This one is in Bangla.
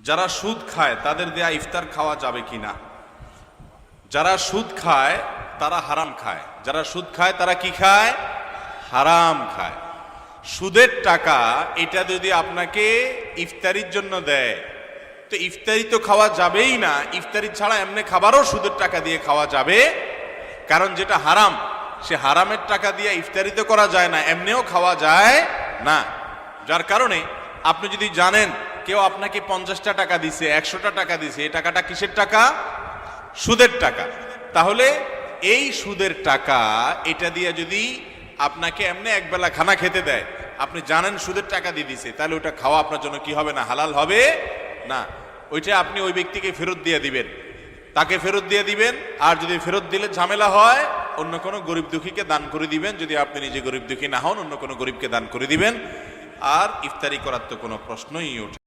যারা সুদ খায় তাদের দেয়া ইফতার খাওয়া যাবে কিনা? যারা সুদ খায় তারা হারাম খায়। যারা সুদ খায় তারা কি খায়? হারাম খায়। সুদের টাকা এটা যদি আপনাকে ইফতারির জন্য দেয় তো ইফতারি তো খাওয়া যাবেই না। ইফতারি ছাড়া এমনি খাবারও সুদের টাকা দিয়ে খাওয়া যাবে, কারণ যেটা হারাম সে হারামের টাকা দিয়ে ইফতারি তো করা যায় না, এমনিও খাওয়া যায় না। যার কারণে আপনি যদি জানেন কেউ আপনাকে 50টা টাকা দিছে, 100টা টাকা দিছে, এই টাকাটা কিসের টাকা? সুদের টাকা। তাহলে এই সুদের টাকা এটা দিয়ে যদি আপনাকে এমনি একবেলা খানা খেতে দেয়, আপনি জানেন সুদের টাকা দিয়ে দিছে, তাহলে ওটা খাওয়া আপনার জন্য কি হবে না? হালাল হবে না। ওইটা আপনি ওই ব্যক্তিকে ফেরত দিয়ে দিবেন, তাকে ফেরত দিয়ে দিবেন। আর যদি ফেরত দিলে ঝামেলা হয়, অন্য কোনো গরিব দুঃখীকে দান করে দিবেন। যদি আপনি নিজে গরিব দুঃখী না হন, অন্য কোনো গরিবকে দান করে দিবেন। আর ইফতারি করার তো কোনো প্রশ্নই ওঠে